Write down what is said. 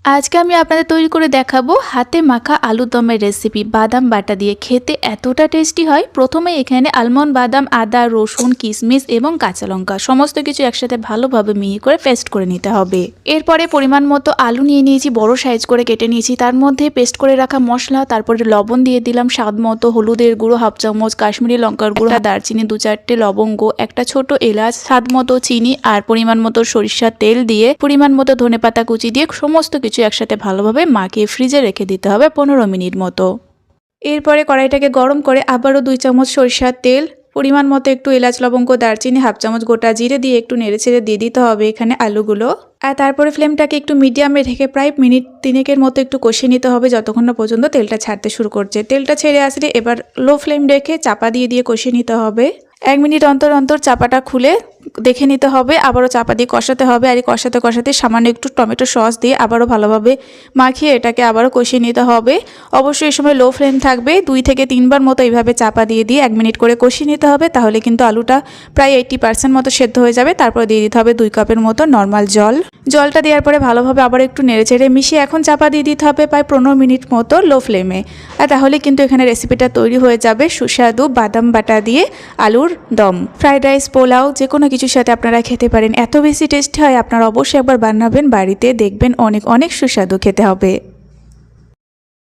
আজকে আমি আপনাদের তৈরি করে দেখাবো হাতে মাখা আলুর দমের রেসিপি। বাদাম বাটা দিয়ে খেতে এতটা টেস্টি হয়। প্রথমে এখানে আলমন্ড, বাদাম, আদা, রসুন, কিশমিশ এবং কাঁচা লঙ্কা সমস্ত কিছু একসাথে ভালোভাবে মিহি করে পেস্ট করে নিতে হবে। এরপরে পরিমাণ মতো আলু নিয়ে নিয়েছি, বড় সাইজ করে কেটে নিয়েছি। তার মধ্যে পেস্ট করে রাখা মশলা, তারপরে লবণ দিয়ে দিলাম স্বাদ মতো, হলুদের গুঁড়ো হাফ চামচ, কাশ্মীরি লঙ্কার গুঁড়ো, দারচিনি 2-4টে লবঙ্গ, একটা ছোট এলাচ, স্বাদ মতো চিনি আর পরিমাণ মতো সরিষার তেল দিয়ে পরিমাণ মতো ধনেপাতা কুচি দিয়ে সমস্ত কিছু একসাথে ভালোভাবে মাখিয়ে ফ্রিজে রেখে দিতে হবে 15 মিনিট মতো। এরপরে কড়াইটাকে গরম করে আবারও 2 চামচ সরিষার তেল, পরিমাণ মতো একটু এলাচ, লবঙ্গ, দারচিনি, হাফ চামচ গোটা জিরে দিয়ে একটু নেড়েচেড়ে দিয়ে দিতে হবে এখানে আলুগুলো। আর তারপরে ফ্লেমটাকে একটু মিডিয়ামে রেখে প্রায় মিনিট 3 মতো একটু কষিয়ে নিতে হবে যতক্ষণ না পর্যন্ত তেলটা ছাড়তে শুরু করছে। তেলটা ছেড়ে আসলে এবার লো ফ্লেম রেখে চাপা দিয়ে কষিয়ে নিতে হবে। 1 মিনিট অন্তর অন্তর চাপাটা খুলে দেখে নিতে হবে, আবারও চাপা দিয়ে কষাতে হবে। আর এই কষাতে কষাতে সামান্য একটু টমেটো সস দিয়ে আবারও ভালোভাবে মাখিয়ে এটাকে আবারও কষিয়ে নিতে হবে। অবশ্যই এই সময় লো ফ্লেম থাকবে। 2 থেকে 3 বার মতো এইভাবে চাপা দিয়ে 1 মিনিট করে কষিয়ে নিতে হবে, তাহলে কিন্তু আলুটা প্রায় 80% মতো সেদ্ধ হয়ে যাবে। তারপর দিয়ে দিতে হবে 2 কাপের মতো নর্মাল জল। জলটা দেওয়ার পরে ভালোভাবে আবার একটু নেড়েচেড়ে মিশিয়ে এখন চাপা দিয়ে দিতে হবে প্রায় 15 মিনিট মতো লো ফ্লেমে। আর তাহলে কিন্তু এখানে রেসিপিটা তৈরি হয়ে যাবে সুস্বাদু বাদাম বাটা দিয়ে আলুর দম। ফ্রাইড রাইস, পোলাও যে কোনো কিছুর সাথে আপনারা খেতে পারেন। এত বেশি টেস্টি হয়, আপনারা অবশ্যই একবার বানাবেন বাড়িতে, দেখবেন অনেক অনেক সুস্বাদু খেতে হবে।